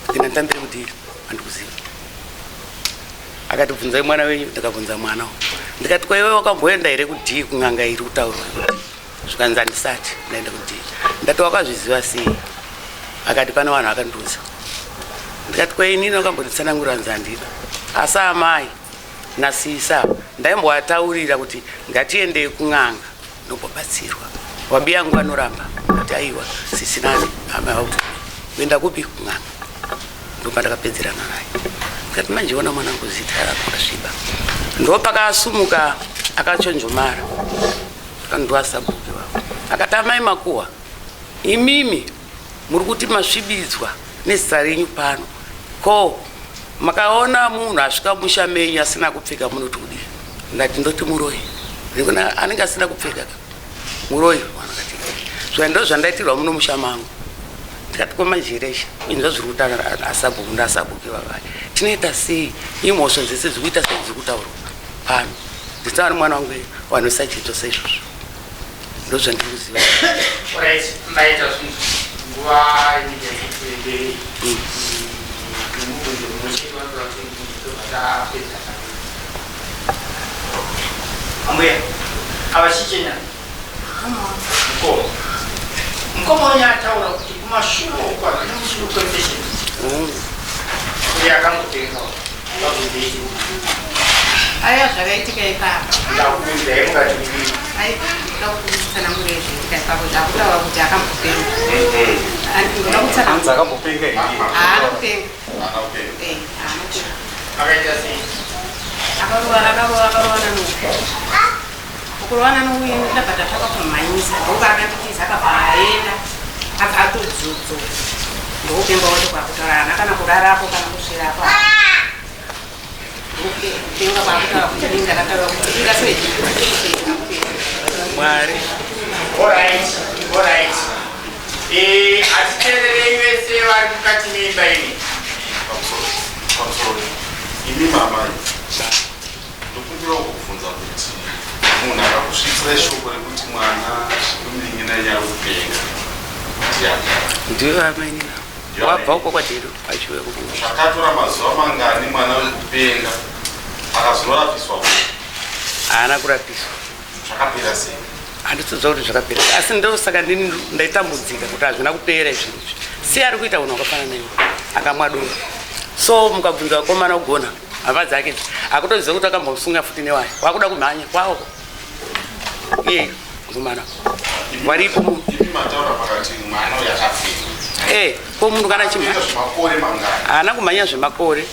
ndina ndambiri kudhi handikuziva akatibvunzai mwana wenyu ndakabvunza mwana ndikati kwa iwe wakamboenda here kudhi kun'anga iri kutaurwa kudhi zvikanzi handisati ndaenda kudhi ndati wakazviziva sei akati pane vanhu vakandiudza ndikati kwa inini wakambonditsanangurira nzandira asi amai nasisa ndaimbovataurira kuti ngatiendei kun'anga nokubatsirwa wabi yangu anoramba kuti aiwa sisinani amai vauti kuenda kupi kun'anga ndopandakapedzerana naye ndikati manjiona mwanangu zita akasviba ndopakaasumuka akachonjomara akandovasabhuki wavo akati amai makuwa imimi muri kuti masvibidzwa nezita renyu pano ko makaona munhu asvika musha menyu asina kupfeka munoti kudii ndati ndoti muroyi anenge asina kupfeka muroyi vanakati zvaindoo zvandaitirwa muno musha mangu ndikati komanjeresha inzva zviri kutaura asabhuku ndasabhuki vavai tinoita sei imhosvo dzese ziri kuita sei dziri kutaurwa pano nditsavari mwana wangu wanosachidzwa saizvozvo ndo zvandiri kuziva
maita nguva inenge Ouya, abashichenya. Mkomo nyataura kuti kumashuo kwa kumushuo kwendeshe. Ouya kangotenga. Babudei.
Aya zvakaitika ipapa.
Ndakuenda yengati ndiri.
Ai ndakutsana mureji ikaipapo ndakutaura kuti akambopenga. Ndinoda kutsana
Anza akambopenga iye.
Anopenga.
Anopenga.
Anopenga.
Akaita sei?
akarowana ukurowana nouyu ndabva tataka kumhanyisa ndoka akanditiza akabva aenda akatodzodzo ndoupenga wote kwakutaurana kana kurarapo kana kusvirapo ndokupenga kwakutaura kuti inge akataura kuti ingasoitika
mwari
Alright. Atitererei vese vari mukati meimba ini.
Pamusoro. Imi mamai. Ndokumbira kukubvunza kuti munhu akakusvitsira shoko rekuti mwana umunin'ina nyari kupenga.
ndiwe amai wabva uko kwatiri achiuya kubuda
zvakatora mazuva mangani mwana wekupenga akazorapiswa
haana kurapiswa
zvakapera sei
handitodza kuti zvakapera asi ndosaka ndini ndaitambudzika kuti hazvina kupera izvizvi sei ari kuita unhu wakafana naiwo akamwadura so mukabvunza vakomana kugona hama dzake akutoziva kuti akambosunga futi newayo wakuda kumhanya kwawo iye mukomana waripo munhu
mataura pakati mwana yakafika
ko munhu kana chimhanya
zvemakore mangani
haana kumhanya zvemakore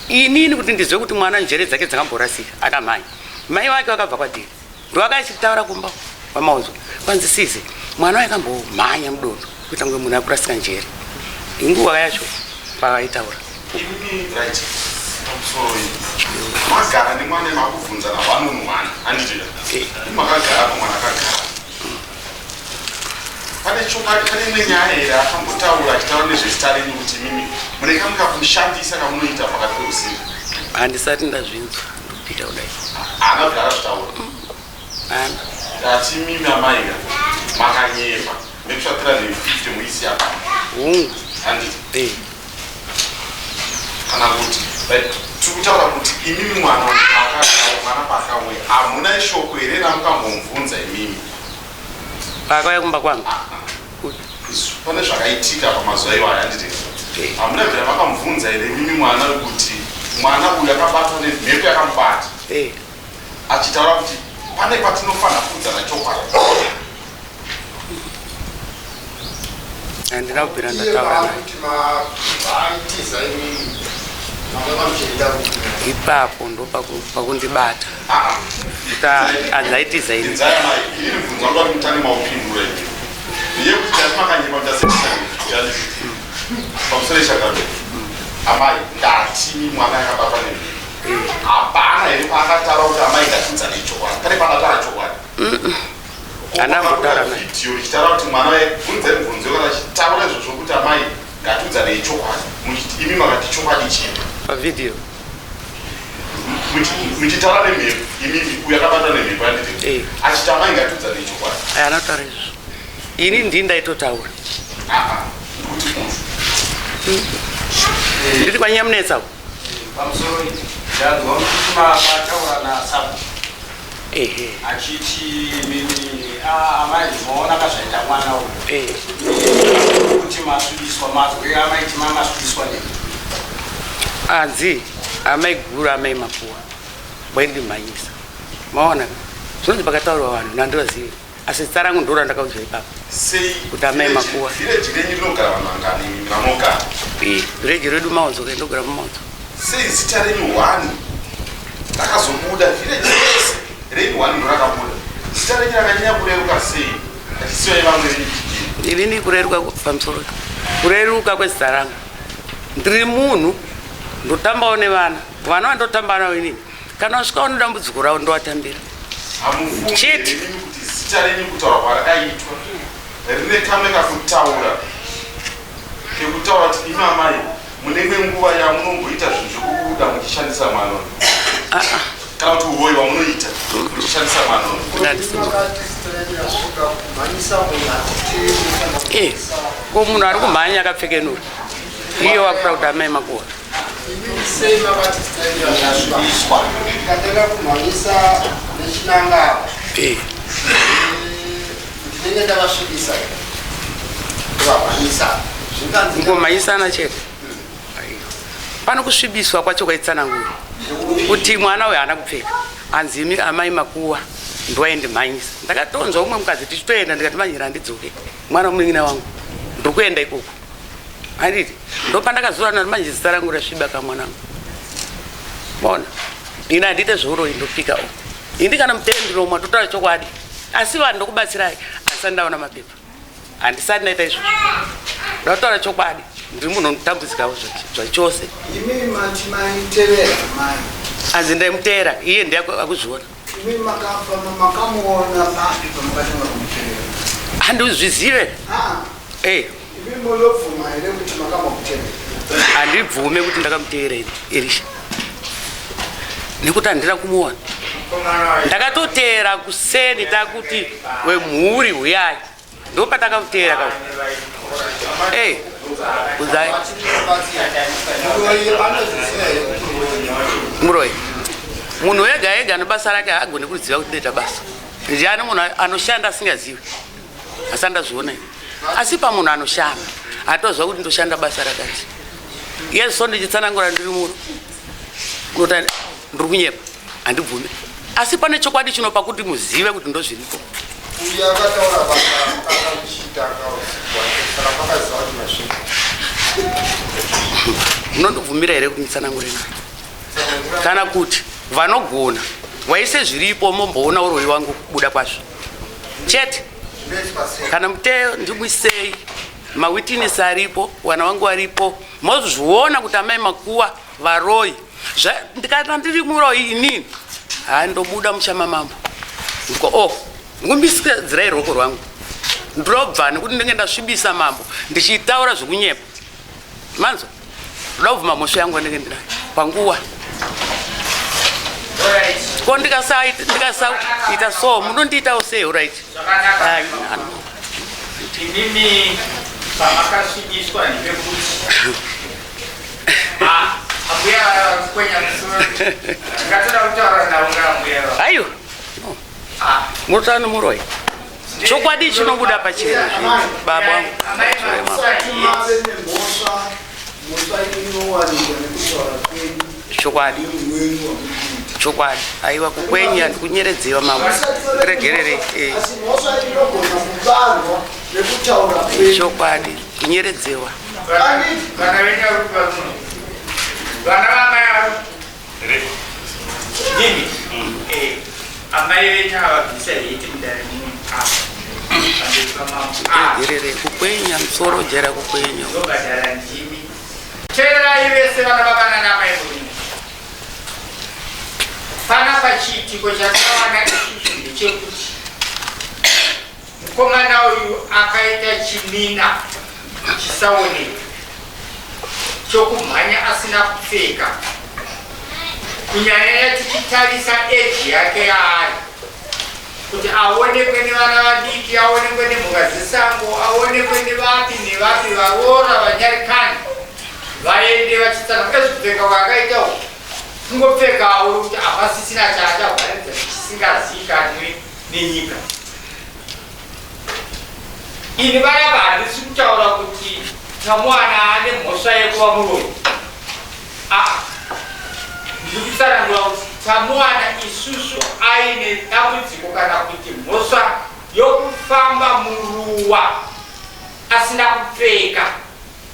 inini kuti ndizwe kuti mwana njere dzake dzakamborasika akamhanya mai vake vakabva kwadini ndoakachitaura kumba kwamaonzwa kwanzi size mwana wakambomhanya mudondo kuita kunge munhu akurasika njere inguva yacho pavaitaura
magara nemwana makubvunza navanonwana andira makagara kumwana akagara pane imwe nyaya here akambotaura achitaura nezvezita renyu kuti mimi munenge mukakushandisa kamunoita pakati peusiku
handisati ndazvinzwa ndopika kudai
haana kuti akazvitaura ati mimi amaiga makanyepa nekusvatira ne50 muisi yapa handiti kana kuti tikutaura kuti imimi mwana pakauya hamuna ishoko here namukambomvunza imimi
pakauya kumba kwangu
pane zvakaitika pamazuva iwayo handiti hamuna bvira makamubvunza here imimi mwana wekuti mwana uyu akabatwa nemhepo yakamubata achitaura kuti pane patinofanira kuudzana chokwadi
handina kubvira ndataura ipapo ndo pakundibata kuti adzaitiza ini
amai ndati mwana akabatwa nemhepo hapana here paakataura kuti amai ngatiudzane chokwadi pane panataura chokwadi
anambotaura
video ichitaura kuti mwana webvunze mubvunzo kana chitaura izvozvo kuti amai ngatiudzane chokwadi imi makati chokwadi chii
pavidhiyo
muchitaura nemhepo imini uyakabata nemhepo yanditi achitama ingatudza nechokwadi
anotaura izvo ini ndii ndaitotaura ndiri kwanyamunetsa
pamusoro ndanzwa kuti mataura nasabu achiti mimi amai ndinoona kazvaita mwana uyu kuti masudiswa mazwe amaiti mamasudiswa nei
anzi amai guru amai mapuwa bwaindimhanyisa maona zvinonzi pakataurwa vanhu nandivazivi asi zita rangu ndoro ndakaudzwa ipapo kuti amai makuwa vireji redu maonzo kaindogara mumaonzo
sei zita renyu 1 rakazobuda vireji rese renyu 1 ndorakabuda zita renyu rakanyanya kureruka sei achisiwa ivamwe
ini ndiri kureruka pamusoro kureruka kwezita rangu ndiri munhu ndotambawo nevana vana vandotamba navo inini kana usvikawo nedambudziko ravo ndovatambira
chiti kuti zita renyu kutaura kwarakaitwa rine kamwe kakutaura kekutaura kuti imi amai munenge nguva yamunomboita zvinhu zvekubuda muchishandisa manono kana kuti uroyi wamunoita muchishandisa manono
ko munhu ari kumhanya akapfeke nuri iye wakuta kuti amai makuwa ngomhanyisana chete pano kusvibiswa kwacho kwaitsanangura kuti mwana uyu haana kupfeka anzi imi amai makuwa ndowaindimhanyisa ndakatonzwa umwe mukadzi tichitoenda ndikati manyira handidzoke mwana munin'ina wangu ndiri kuenda ikoko handiti ndopandakazora nati manje zita rangu rasviba kamwanangu bona ini handite zveuroyi ndopika indi kana mutendinomwa totaura chokwadi asi vanhu ndokubatsirai asati ndaona mapepa handisati ndaita izvozvo ndatotaura chokwadi ndiri munhu unotambudzikawo zvachose hanzi ndaimutera iye ndiakuzviona handizvizive handibvume kuti ndakamuteera erisha nekuti handina kumuona ndakatoteera kuseni takuti wemhuri uyai ndopatakamuteera ka udzai muroyi munhu ega ega nebasa rake haagone kuziva kuti ndoita basa ndiani munhu anoshanda asingazivi asandazviona asi pamunhu anoshanda atozva kuti ndoshanda basa rakati yeso ndichitsanangura ndiri muno kuti ndiri kunyepa handibvume asi pane chokwadi chinopa kuti muzive kuti ndozviripo munondobvumira here kuti nditsanangure nayo kana kuti vanogona waise zviripo momboona uroyi wangu kubuda kwazvo chete kana muteo ndimuisei mawitness aripo wana wangu varipo mozviona kuti amai makuwa varoyi ndikati ndiri muroyi inini handobuda muchama mambo ndiko ngumbisidzirai ruoko rwangu ndinobva nekuti ndinenge ndasvibisa mambo ndichitaura zvekunyepa manzo ndoda kubvuma mhosva yangu ndinenge ndinayo panguwa ko ndikasaita so munondiitawo sei right
inini pamakasvibiswa ndipekuti ambuya kwenya musoro ngatoda kutaura navo ngambuya
aiwa murutano muroyi chokwadi chinobuda pachena baba chokwadi chokwadi aiwa kukwenya ndikunyeredzewa mambo regerere chokwadi kunyeredzewa
vana venyarupa muno vana vamai nini amai venyavabvisa veiti mudare muno
regerere kukwenya musoro jera kukwenya
obhadhara ndimi teererai vese vana vavana namai muno pana pachiitiko chakawana izvi ndechekuti mukomana uyu akaita chimina chisaoneka chokumhanya asina kupfeka kunyanya tichitarisa eji yake yaari kuti aonekwe nevana vadiki, aonekwe nemhuka dzesango, aonekwe nevapi nevapi varoora vanyarikani vaende vachitsana ezvipfeka kwakaita uku kungopfekawo kuti hapasisina chaachavharidza chisingazivikanwi nenyika. Ini vayapa handisi kutaura kuti tamwana ane mhosva yekuva muroyi. Ndiri kutsanangura kuti tamwana isusu aine dambudziko kana kuti mhosva yokufamba muruwa asina kupfeka